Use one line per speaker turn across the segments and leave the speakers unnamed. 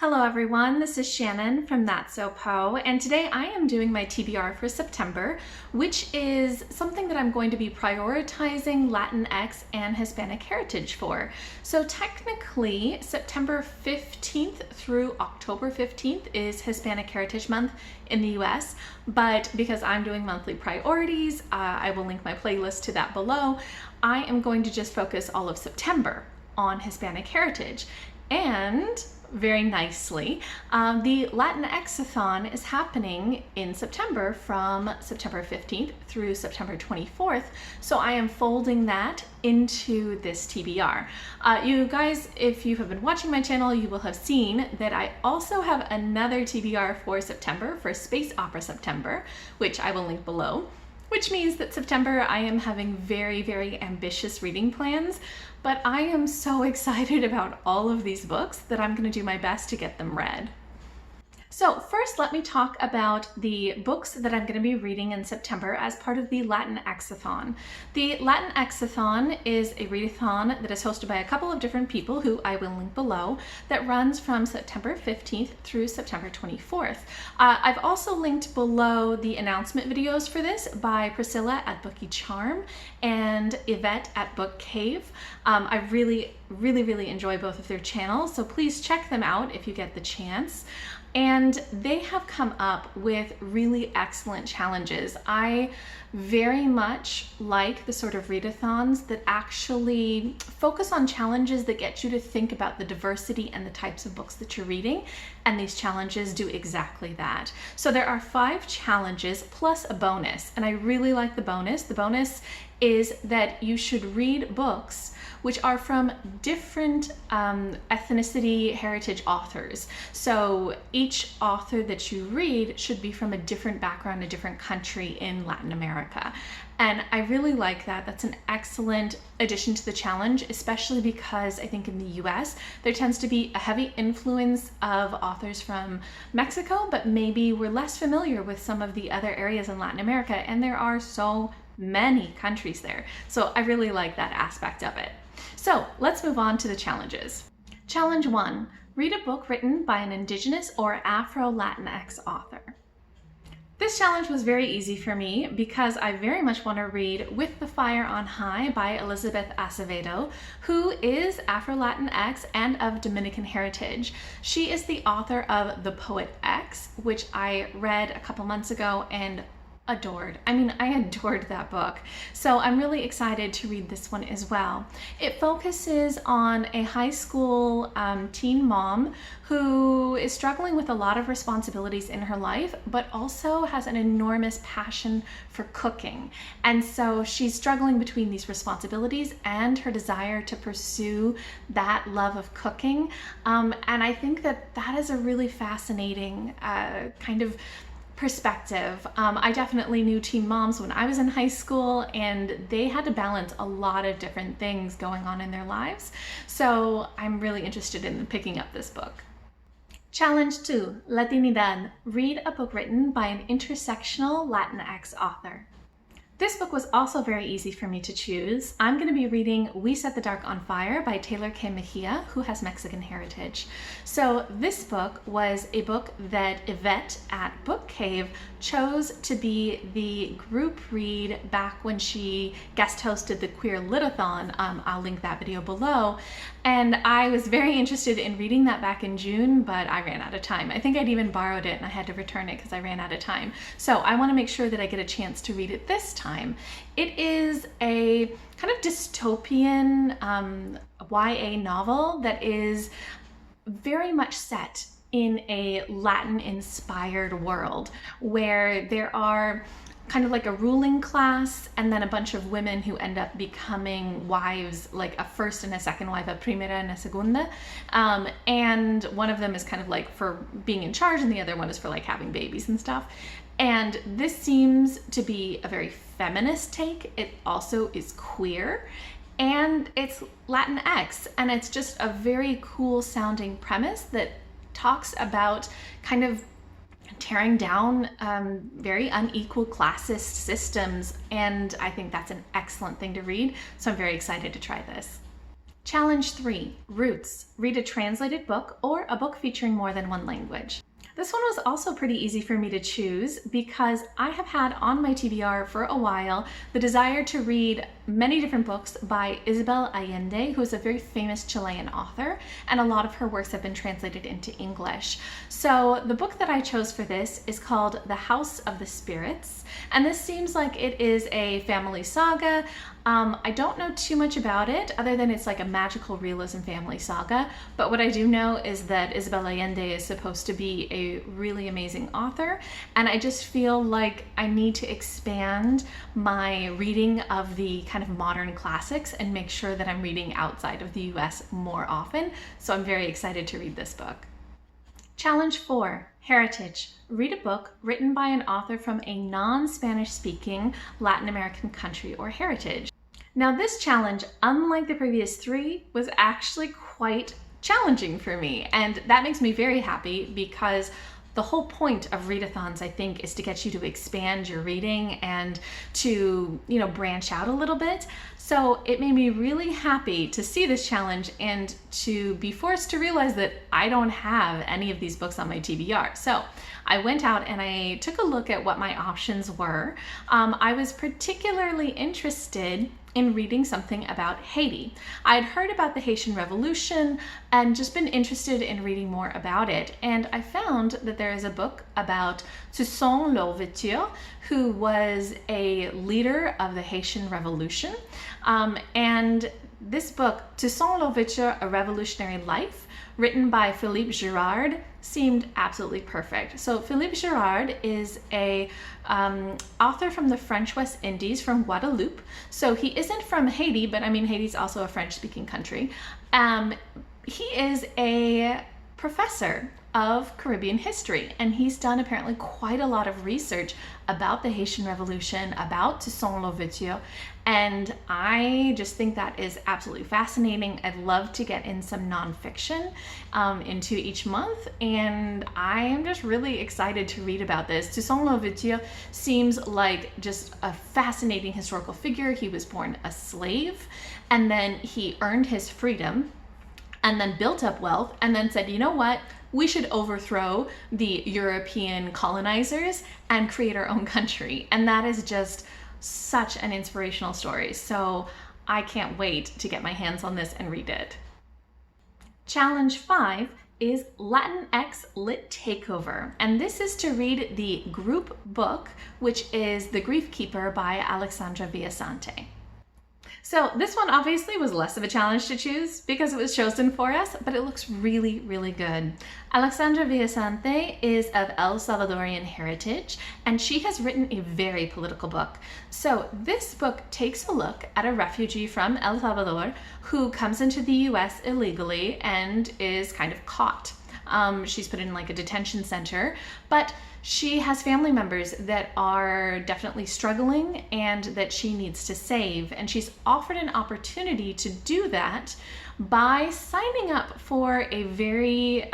Hello everyone, this is Shannon from That's So Po, and today I am doing my TBR for September, which is something that I'm going to be prioritizing Latinx and Hispanic heritage for. So technically, September 15th through October 15th is Hispanic Heritage Month in the US, but because I'm doing monthly priorities, I will link my playlist to that below. I am going to just focus all of September on Hispanic heritage. And very nicely, the Latinx-a-thon is happening in September from September 15th through September 24th. So I am folding that into this TBR. You guys, if you have been watching my channel, you will have seen that I also have another TBR for September, for Space Opera September, which I will link below. Which means that September I am having very, very ambitious reading plans, but I am so excited about all of these books that I'm going to do my best to get them read. So first, let me talk about the books that I'm going to be reading in September as part of the Latinx-a-thon. The Latinx-a-thon is a readathon that is hosted by a couple of different people who I will link below that runs from September 15th through September 24th. I've also linked below the announcement videos for this by Priscilla at Bookie Charm and Yvette at BookCave. I really enjoy both of their channels, so please check them out if you get the chance. And they have come up with really excellent challenges. I very much like the sort of readathons that actually focus on challenges that get you to think about the diversity and the types of books that you're reading, and these challenges do exactly that. So there are 5 challenges plus a bonus, and I really like the bonus. The bonus is that you should read books which are from different ethnicity heritage authors. So each author that you read should be from a different background, a different country in Latin America. And I really like that. That's an excellent addition to the challenge, especially because I think in the US, there tends to be a heavy influence of authors from Mexico, but maybe we're less familiar with some of the other areas in Latin America, and there are so many countries there. So I really like that aspect of it. So let's move on to the challenges. Challenge 1, read a book written by an Indigenous or Afro-Latinx author. This challenge was very easy for me because I very much want to read With the Fire on High by Elizabeth Acevedo, who is Afro-Latinx and of Dominican heritage. She is the author of The Poet X, which I read a couple months ago and adored. I mean, I adored that book. So I'm really excited to read this one as well. It focuses on a high school teen mom who is struggling with a lot of responsibilities in her life, but also has an enormous passion for cooking. And so she's struggling between these responsibilities and her desire to pursue that love of cooking. And I think that that is a really fascinating kind of perspective. I definitely knew teen moms when I was in high school, and they had to balance a lot of different things going on in their lives. So I'm really interested in picking up this book. Challenge 2, Latinidad. Read a book written by an intersectional Latinx author. This book was also very easy for me to choose. I'm going to be reading We Set the Dark on Fire by Taylor K. Mejia, who has Mexican heritage. So this book was a book that Yvette at BookCave chose to be the group read back when she guest hosted the Queer Lit-a-thon. I'll link that video below. And I was very interested in reading that back in June, but I ran out of time. I think I'd even borrowed it and I had to return it because I ran out of time. So I want to make sure that I get a chance to read it this time. It is a kind of dystopian YA novel that is very much set in a Latin-inspired world where there are kind of like a ruling class and then a bunch of women who end up becoming wives, like a first and a second wife, a primera and a segunda. And one of them is kind of like for being in charge and the other one is for like having babies and stuff. And this seems to be a very feminist take. It also is queer and it's Latinx, and it's just a very cool sounding premise that talks about kind of tearing down very unequal classist systems, and I think that's an excellent thing to read, so I'm very excited to try this. Challenge 3, Roots. Read a translated book or a book featuring more than one language. This one was also pretty easy for me to choose because I have had on my TBR for a while the desire to read many different books by Isabel Allende, who is a very famous Chilean author, and a lot of her works have been translated into English. So the book that I chose for this is called The House of the Spirits, and this seems like it is a family saga. I don't know too much about it other than it's like a magical realism family saga, but what I do know is that Isabel Allende is supposed to be a really amazing author, and I just feel like I need to expand my reading of the kind of modern classics and make sure that I'm reading outside of the US more often, so I'm very excited to read this book. Challenge 4, Heritage. Read a book written by an author from a non-Spanish speaking Latin American country or heritage. Now this challenge, unlike the previous 3, was actually quite challenging for me, and that makes me very happy because the whole point of readathons, I think, is to get you to expand your reading and to, branch out a little bit. So it made me really happy to see this challenge and to be forced to realize that I don't have any of these books on my TBR. So I went out and I took a look at what my options were. I was particularly interested in reading something about Haiti. I'd heard about the Haitian Revolution and just been interested in reading more about it. And I found that there is a book about Toussaint Louverture, who was a leader of the Haitian Revolution. And this book, Toussaint Louverture, A Revolutionary Life, written by Philippe Girard, seemed absolutely perfect. So Philippe Girard is a author from the French West Indies, from Guadeloupe. So he isn't from Haiti, but I mean, Haiti's also a French-speaking country. He is a professor of Caribbean history, and he's done apparently quite a lot of research about the Haitian Revolution, about Toussaint Louverture, and I just think that is absolutely fascinating. I'd love to get in some nonfiction into each month, and I am just really excited to read about this. Toussaint Louverture seems like just a fascinating historical figure. He was born a slave, and then he earned his freedom, and then built up wealth, and then said, you know what? We should overthrow the European colonizers and create our own country. And that is just such an inspirational story. So I can't wait to get my hands on this and read it. Challenge 5 is Latinx Lit Takeover. And this is to read the group book, which is The Grief Keeper by Alexandra Villasante. So this one obviously was less of a challenge to choose because it was chosen for us, but it looks really, really good. Alexandra Villasante is of El Salvadorian heritage, and she has written a very political book. So this book takes a look at a refugee from El Salvador who comes into the US illegally and is kind of caught. She's put in like a detention center, but she has family members that are definitely struggling and that she needs to save. And she's offered an opportunity to do that by signing up for a very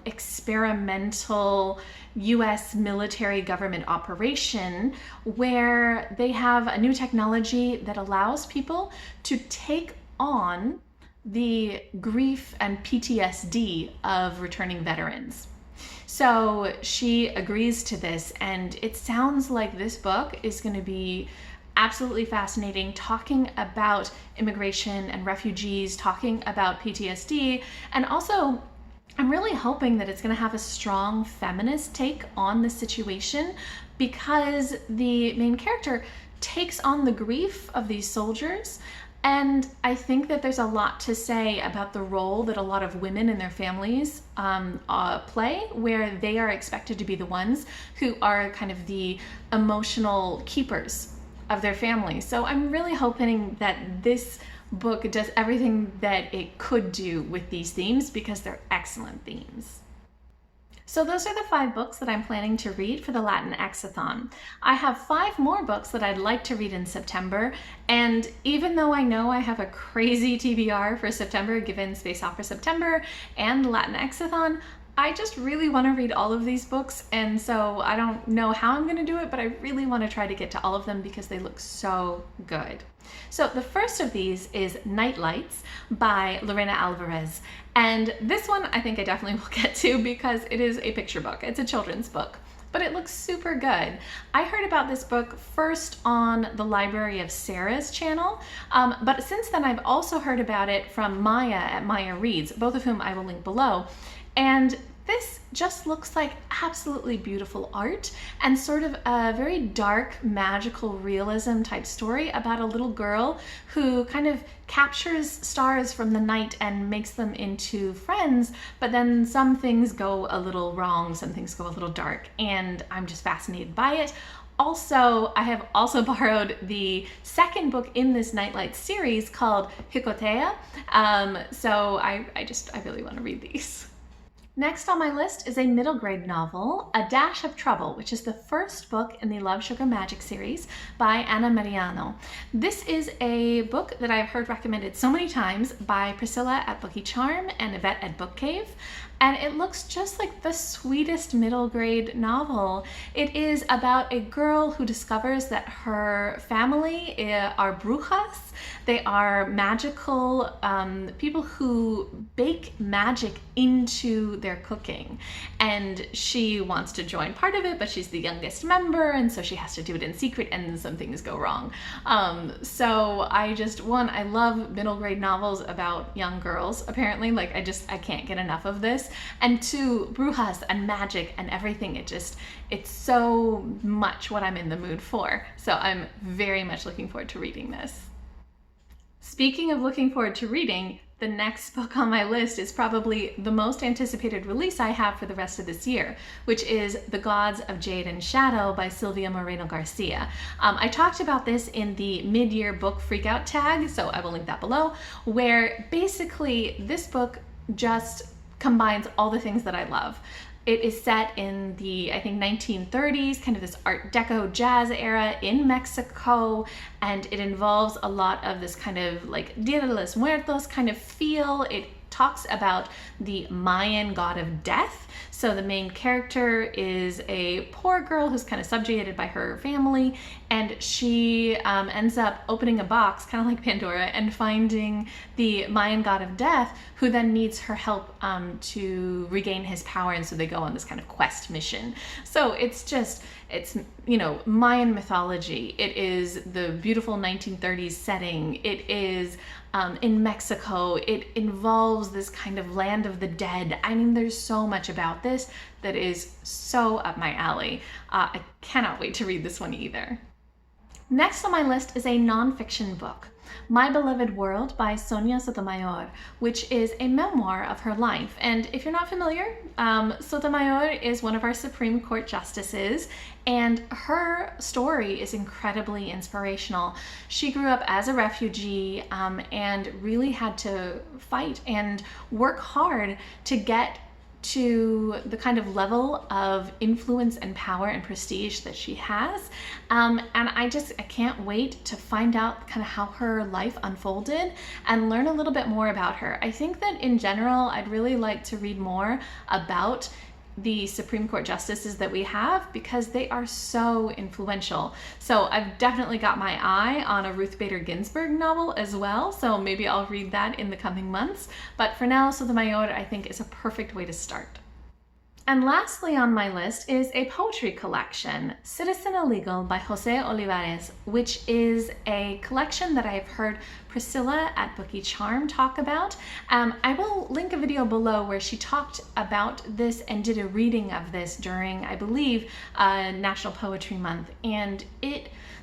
experimental US military government operation where they have a new technology that allows people to take on the grief and PTSD of returning veterans. So she agrees to this, and it sounds like this book is going to be absolutely fascinating, talking about immigration and refugees, talking about PTSD, and also I'm really hoping that it's going to have a strong feminist take on the situation because the main character takes on the grief of these soldiers. And I think that there's a lot to say about the role that a lot of women and their families play, where they are expected to be the ones who are kind of the emotional keepers of their families. So I'm really hoping that this book does everything that it could do with these themes because they're excellent themes. So those are the 5 books that I'm planning to read for the Latinx-a-thon. I have 5 more books that I'd like to read in September, and even though I know I have a crazy TBR for September given Space Opera September and the Latinx-a-thon, I just really want to read all of these books, and so I don't know how I'm going to do it, but I really want to try to get to all of them because they look so good. So the first of these is Night Lights by Lorena Alvarez, and this one I think I definitely will get to because it is a picture book. It's a children's book, but it looks super good. I heard about this book first on the Library of Sarah's channel, but since then I've also heard about it from Maya at Maya Reads, both of whom I will link below. And this just looks like absolutely beautiful art and sort of a very dark, magical realism type story about a little girl who kind of captures stars from the night and makes them into friends, but then some things go a little wrong, some things go a little dark, and I'm just fascinated by it. Also, I have also borrowed the second book in this Nightlight series called Hikotea, so I really want to read these. Next on my list is a middle grade novel, A Dash of Trouble, which is the first book in the Love, Sugar, Magic series by Anna Mariano. This is a book that I've heard recommended so many times by Priscilla at Bookie Charm and Yvette at BookCave, and it looks just like the sweetest middle grade novel. It is about a girl who discovers that her family are brujas. They are magical people who bake magic into their cooking, and she wants to join part of it, but she's the youngest member, and so she has to do it in secret, and some things go wrong. So I love middle grade novels about young girls, apparently. Like I can't get enough of this. And two, brujas and magic and everything, it's so much what I'm in the mood for. So I'm very much looking forward to reading this. Speaking of looking forward to reading, the next book on my list is probably the most anticipated release I have for the rest of this year, which is The Gods of Jade and Shadow by Silvia Moreno Garcia. I talked about this in the mid-year book freakout tag, so I will link that below, where basically this book just combines all the things that I love. It is set in the, I think, 1930s, kind of this Art Deco jazz era in Mexico, and it involves a lot of this kind of like Dia de los Muertos kind of feel. It talks about the Mayan god of death. So the main character is a poor girl who's kind of subjugated by her family, and she ends up opening a box, kind of like Pandora, and finding the Mayan god of death, who then needs her help to regain his power, and so they go on this kind of quest mission. So it's Mayan mythology. It is the beautiful 1930s setting. It is in Mexico. It involves this kind of land of the dead. I mean, there's so much about this that is so up my alley. I cannot wait to read this one either. Next on my list is a nonfiction book, My Beloved World by Sonia Sotomayor, which is a memoir of her life. And if you're not familiar, Sotomayor is one of our Supreme Court justices, and her story is incredibly inspirational. She grew up as a refugee and really had to fight and work hard to get to the kind of level of influence and power and prestige that she has. And I can't wait to find out kind of how her life unfolded and learn a little bit more about her. I think that in general, I'd really like to read more about the Supreme Court justices that we have because they are so influential. So I've definitely got my eye on a Ruth Bader Ginsburg novel as well, so maybe I'll read that in the coming months. But for now, Sotomayor I think is a perfect way to start. And lastly on my list is a poetry collection, Citizen Illegal by Jose Olivares, which is a collection that I've heard Priscilla at Bookie Charm talk about. I will link a video below where she talked about this and did a reading of this during, I believe, National Poetry Month. And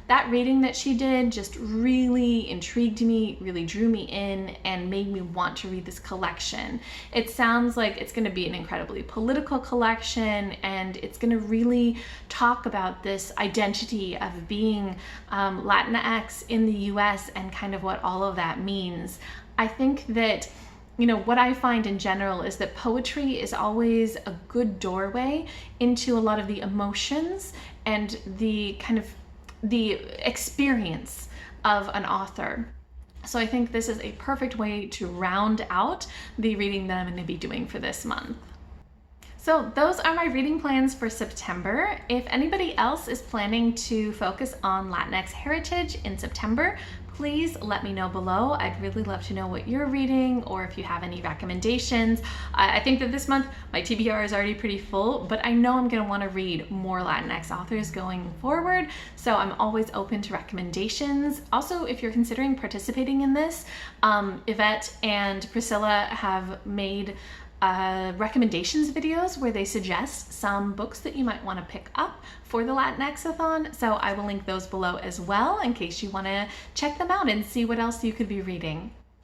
that reading that she did just really intrigued me, really drew me in, and made me want to read this collection. It sounds like it's going to be an incredibly political collection, and it's going to really talk about this identity of being Latinx in the US and kind of what all of that means. I think that what I find in general is that poetry is always a good doorway into a lot of the emotions and the kind of the experience of an author. So I think this is a perfect way to round out the reading that I'm going to be doing for this month. So those are my reading plans for September. If anybody else is planning to focus on Latinx heritage in September, please let me know below. I'd really love to know what you're reading or if you have any recommendations. I think that this month my TBR is already pretty full, but I know I'm gonna wanna read more Latinx authors going forward, so I'm always open to recommendations. Also, if you're considering participating in this, Yvette and Priscilla have made recommendations videos where they suggest some books that you might want to pick up for the Latinx-a-thon, so I will link those below as well in case you want to check them out and see what else you could be reading.